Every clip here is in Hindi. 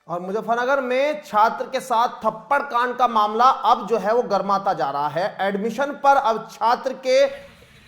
और मुजफ्फरनगर में छात्र के साथ थप्पड़ कांड का मामला अब जो है वो गर्माता जा रहा है। एडमिशन पर अब छात्र के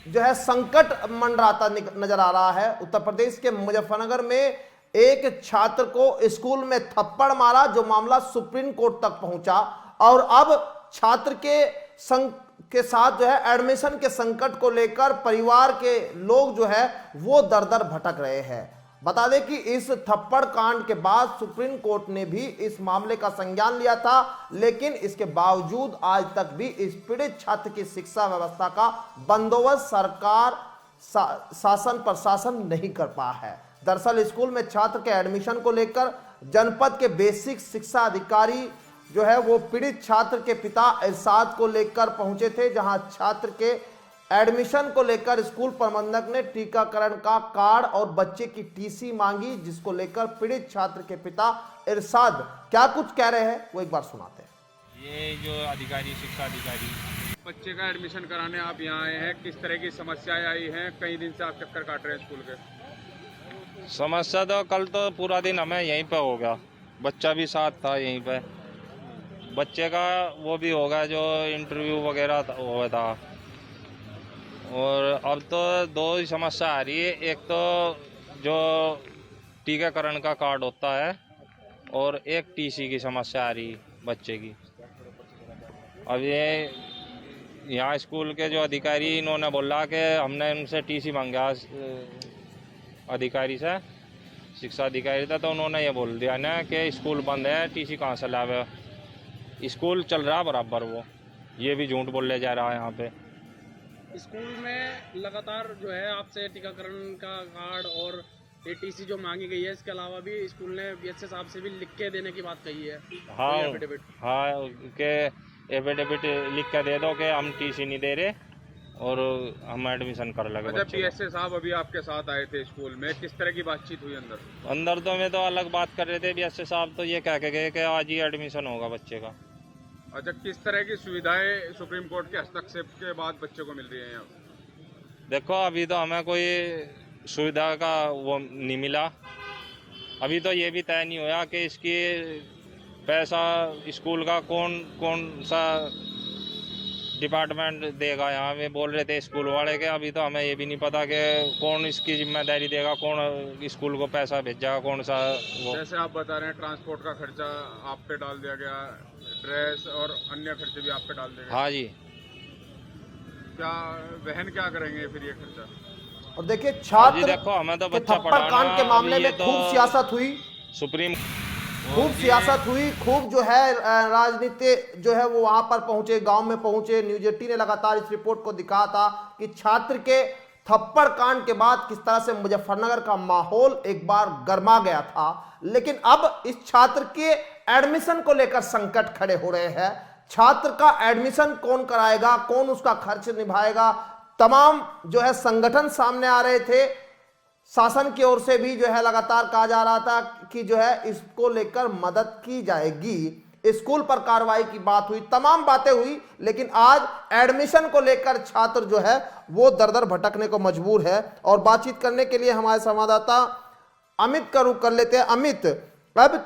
जो है संकट मंडराता नजर आ रहा है। उत्तर प्रदेश के मुजफ्फरनगर में एक छात्र को स्कूल में थप्पड़ मारा, जो मामला सुप्रीम कोर्ट तक पहुंचा और अब छात्र के साथ जो है एडमिशन के संकट को लेकर परिवार के लोग जो है वो दर दर भटक रहे हैं। बता दें कि इस थप्पड़ कांड के बाद सुप्रीम कोर्ट ने भी इस मामले का संज्ञान लिया था, लेकिन इसके बावजूद आज तक भी इस पीड़ित छात्र की शिक्षा व्यवस्था का बंदोबस्त सरकार शासन प्रशासन नहीं कर पाया है। दरअसल स्कूल में छात्र के एडमिशन को लेकर जनपद के बेसिक शिक्षा अधिकारी जो है वो पीड़ित छात्र के पिता इरशाद को लेकर पहुंचे थे, जहां छात्र के एडमिशन को लेकर स्कूल प्रबंधक ने टीकाकरण का कार्ड और बच्चे की टीसी मांगी, जिसको लेकर पीड़ित छात्र के पिता इरशाद क्या कुछ कह रहे हैं वो एक बार सुनाते हैं। ये जो अधिकारी, शिक्षा अधिकारी, बच्चे का एडमिशन कराने आप यहाँ आए हैं, किस तरह की समस्याएं आई हैं? कई दिन से आप चक्कर काट रहे हैं स्कूल के। समस्या तो कल तो पूरा दिन हमें यहीं पे हो गया, बच्चा भी साथ था यहीं पे, बच्चे का वो भी होगा जो इंटरव्यू वगैरह हुआ था। और अब तो दो ही समस्या आ रही है, एक तो जो टीकाकरण का कार्ड होता है और एक टीसी की समस्या आ रही है बच्चे की। अब ये यहाँ स्कूल के जो अधिकारी इन्होंने बोला कि हमने उनसे टीसी मांगा अधिकारी से, शिक्षा अधिकारी था, तो उन्होंने ये बोल दिया ना कि स्कूल बंद है, टीसी कहाँ से लावे। स्कूल चल रहा बराबर, वो ये भी झूठ बोले जा रहा है यहाँ पे। स्कूल में लगातार जो है आपसे टीकाकरण का कार्ड और एटीसी जो मांगी गई है, इसके अलावा भी स्कूल ने बीएसए साहब से भी लिख के देने की बात कही है। हाँ एफिडेविट, हाँ के एफिडेविट लिख के दे दो कि हम टीसी नहीं दे रहे और हम एडमिशन कर लगे। अच्छा, बीएसए साहब अभी आपके साथ आए थे स्कूल में, किस तरह की बातचीत हुई अंदर? अंदर तो में तो अलग बात कर रहे थे बीएसए साहब, तो ये कह के गए कि आज ही एडमिशन होगा बच्चे का। अच्छा, किस तरह की सुविधाएं सुप्रीम कोर्ट के हस्तक्षेप के बाद बच्चे को मिल रही है यहाँ? देखो अभी तो हमें कोई सुविधा का वो नहीं मिला। अभी तो ये भी तय नहीं हुआ कि इसकी पैसा स्कूल का कौन सा डिपार्टमेंट देगा। यहाँ पे बोल रहे थे स्कूल वाले के, अभी तो हमें ये भी नहीं पता कि कौन इसकी जिम्मेदारी देगा, कौन स्कूल को पैसा भेजेगा, कौन सा वो। जैसे आप बता रहे हैं ट्रांसपोर्ट का खर्चा आप पे डाल दिया गया, ड्रेस और अन्य खर्चे भी आप पे डाल दिए गए। हाँ जी। क्या वहन क्या करेंगे फिर ये खर्चा? और देखिए छात्र देखो हमें तो बच्चा थप्पड़ कांड के मामले में तो खूब सियासत हुई, सुप्रीम खूब सियासत हुई, खूब जो है राजनीति जो है वो वहां पर पहुंचे, गांव में पहुंचे। न्यूज 18 ने लगातार इस रिपोर्ट को दिखाया था कि छात्र के थप्पड़ कांड के बाद किस तरह से मुजफ्फरनगर का माहौल एक बार गर्मा गया था। लेकिन अब इस छात्र के एडमिशन को लेकर संकट खड़े हो रहे हैं। छात्र का एडमिशन कौन कराएगा, कौन उसका खर्च निभाएगा, तमाम जो है संगठन सामने आ रहे थे। शासन की ओर से भी जो है लगातार कहा जा रहा था कि जो है इसको लेकर मदद की जाएगी। स्कूल पर कार्रवाई की बात हुई, तमाम बातें हुई, लेकिन आज एडमिशन को लेकर छात्र जो है वो दर दर भटकने को मजबूर है। और बातचीत करने के लिए हमारे संवाददाता अमित का रुख कर लेते हैं। अमित, अब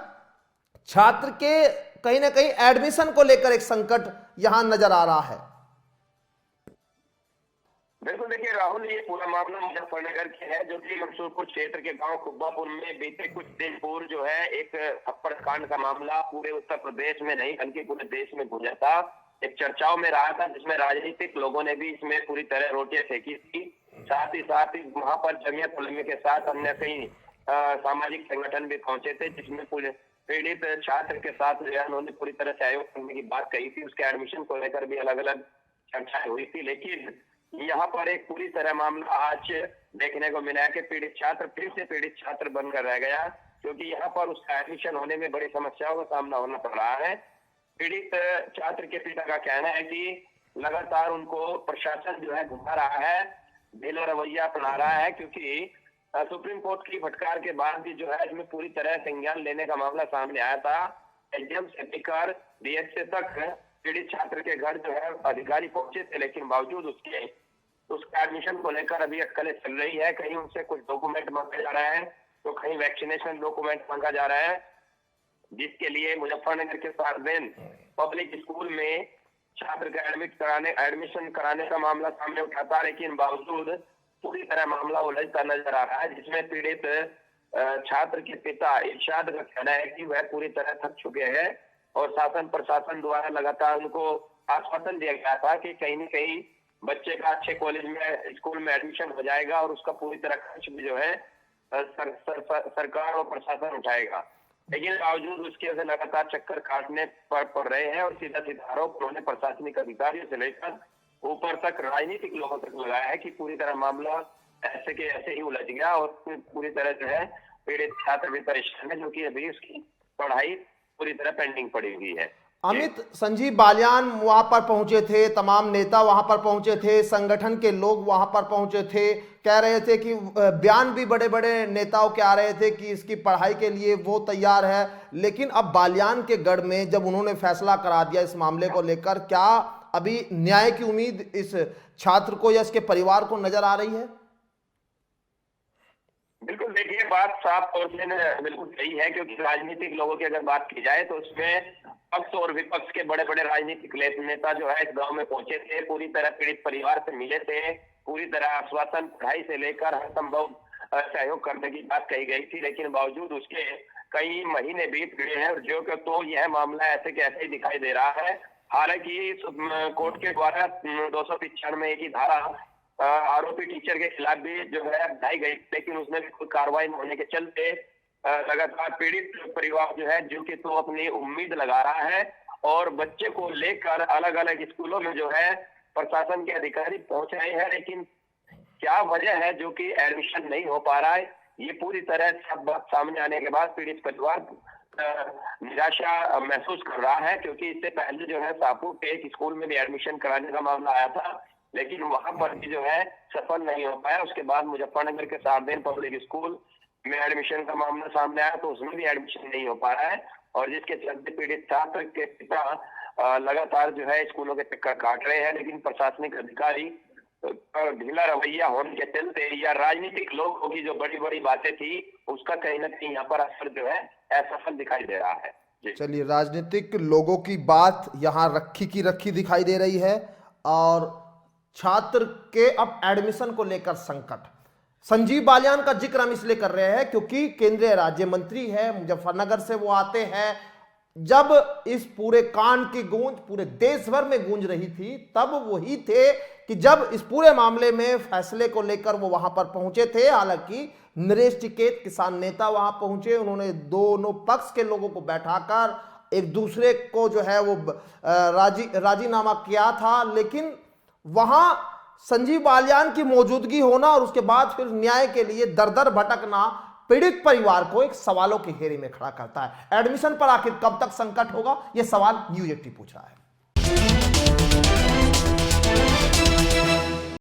छात्र के कहीं ना कहीं एडमिशन को लेकर एक संकट यहां नजर आ रहा है। बिल्कुल, देखिए राहुल, ये पूरा मामला मुजफ्फरनगर के है, जो कि मंसूरपुर क्षेत्र के गांव खुब्बापुर में बीते कुछ दिन पूर्व जो है एक थप्पड़ कांड का मामला पूरे उत्तर प्रदेश में नहीं बल्कि पूरे देश में गूंजा था, एक चर्चाओं में रहा था, जिसमें राजनीतिक लोगों ने भी इसमें पूरी तरह रोटियां फेंकी थी। साथ ही वहां पर जमीयत उलमा के साथ अन्य कई सामाजिक संगठन भी पहुंचे थे, जिसमें पूरे पीड़ित छात्र के साथ जो है उन्होंने पूरी तरह सहयोग करने की बात कही थी। उसके एडमिशन को लेकर भी अलग अलग चर्चाएं हुई थी, लेकिन यहाँ पर एक पूरी तरह मामला आज देखने को मिला है कि पीड़ित छात्र फिर से पीड़ित छात्र बनकर रह गया, क्योंकि यहाँ पर उसका एडमिशन होने में बड़ी समस्याओं का सामना होना पड़ रहा है। पीड़ित छात्र के पिता का कहना है कि लगातार उनको प्रशासन जो है घुमा रहा है, ढीला रवैया अपना रहा है, क्योंकि सुप्रीम कोर्ट की फटकार के बाद भी जो है इसमें पूरी तरह संज्ञान लेने का मामला सामने आया था। एसडीएम से लेकर डीएसए तक पीड़ित छात्र के घर जो है अधिकारी पहुंचे थे, लेकिन बावजूद उसका एडमिशन को लेकर अभी अटकलें चल रही है। कहीं उनसे कुछ डॉक्यूमेंट मांगे जा रहे हैं, तो कहीं वैक्सीनेशन डॉक्यूमेंट मांगा जा रहा है। जिसके लिए मुजफ्फरनगर के सार्वजनिक पब्लिक स्कूल में छात्र का एडमिशन कराने का मामला सामने उठा था, लेकिन बावजूद पूरी तरह मामला उलझता नजर आ रहा है, जिसमें पीड़ित छात्र के पिता इरशाद का कहना है कि वह पूरी तरह थक चुके हैं और शासन प्रशासन द्वारा लगातार उनको आश्वासन दिया गया था कि कहीं न कहीं बच्चे का अच्छे कॉलेज में स्कूल में एडमिशन हो जाएगा और उसका पूरी तरह खर्च भी जो है सरकार और प्रशासन उठाएगा। लेकिन बावजूद उसके से लगातार चक्कर काटने पड़ रहे हैं और सीधा सीधा आरोप उन्होंने प्रशासनिक अधिकारियों से लेकर ऊपर तक राजनीतिक लोगों तक लगाया है कि पूरी तरह मामला ऐसे के ऐसे ही उलझ गया और पूरी तरह जो है पीड़ित छात्र भी परेशान है, जो कि अभी उसकी पढ़ाई पूरी तरह पेंडिंग पड़ी हुई है। अमित, संजीव बालियान वहां पर पहुंचे थे, तमाम नेता वहां पर पहुंचे थे, संगठन के लोग वहां पर पहुंचे थे, कह रहे थे कि बयान भी बड़े बड़े नेताओं के आ रहे थे कि इसकी पढ़ाई के लिए वो तैयार है। लेकिन अब बालियान के गढ़ में जब उन्होंने फैसला करा दिया इस मामले को लेकर, क्या अभी न्याय की उम्मीद इस छात्र को या इसके परिवार को नजर आ रही है? बिल्कुल, देखिए बात साफ तौर से बिल्कुल सही है, क्योंकि राजनीतिक लोगों की अगर बात की जाए तो उसमें पक्ष और विपक्ष के बड़े बड़े राजनीतिक नेता जो है इस गांव में पहुंचे थे, पूरी तरह पीड़ित परिवार से मिले थे, पूरी तरह आश्वासन पढ़ाई से लेकर हर संभव सहयोग करने की बात कही गई थी। लेकिन बावजूद उसके कई महीने बीत गए हैं और जो कि तो यह मामला ऐसे के ऐसे ही दिखाई दे रहा है। हालांकि कोर्ट के द्वारा 295 की धारा आरोपी टीचर के खिलाफ भी जो है ढाई गई, लेकिन उसमें भी कोई कार्रवाई न होने के चलते लगातार पीड़ित परिवार जो है जो कि तो अपनी उम्मीद लगा रहा है और बच्चे को लेकर अलग अलग स्कूलों में जो है प्रशासन के अधिकारी पहुंच रहे हैं, लेकिन क्या वजह है जो कि एडमिशन नहीं हो पा रहा है, ये पूरी तरह सब बात सामने आने के बाद पीड़ित परिवार निराशा महसूस कर रहा है। क्योंकि इससे पहले जो है शाहपुर के एक स्कूल में भी एडमिशन कराने का मामला आया था, लेकिन वहां पर भी जो है सफल नहीं हो पाया। उसके बाद मुजफ्फरनगर के सार्वजनिक पब्लिक स्कूल में एडमिशन का मामला सामने आया तो उसमें भी एडमिशन नहीं हो पा रहा है, और जिसके चलते पीड़ित छात्र के पिता लगातार जो है स्कूलों के चक्कर काट रहे हैं। लेकिन प्रशासनिक अधिकारी ढीला रवैया होने के चलते या राजनीतिक लोगों की जो बड़ी बड़ी बातें थी उसका कहीं ना कहीं यहाँ पर असर जो है असफल दिखाई दे रहा है। चलिए, राजनीतिक लोगों की बात यहाँ रखी की रखी दिखाई दे रही है और छात्र के अब एडमिशन को लेकर संकट। संजीव बालियान का जिक्र हम इसलिए कर रहे हैं क्योंकि केंद्रीय राज्य मंत्री है, मुजफ्फरनगर से वो आते हैं। जब इस पूरे कांड की गूंज पूरे देश भर में गूंज रही थी, तब वही थे कि जब इस पूरे मामले में फैसले को लेकर वो वहां पर पहुंचे थे। हालांकि नरेश टिकैत किसान नेता वहां पहुंचे, उन्होंने दोनों पक्ष के लोगों को बैठाकर एक दूसरे को जो है वो राजीनामा किया था। लेकिन वहां संजीव बालियान की मौजूदगी होना और उसके बाद फिर न्याय के लिए दर दर भटकना पीड़ित परिवार को एक सवालों के घेरे में खड़ा करता है। एडमिशन पर आखिर कब तक संकट होगा, यह सवाल न्यूज़ 18 पूछ रहा है।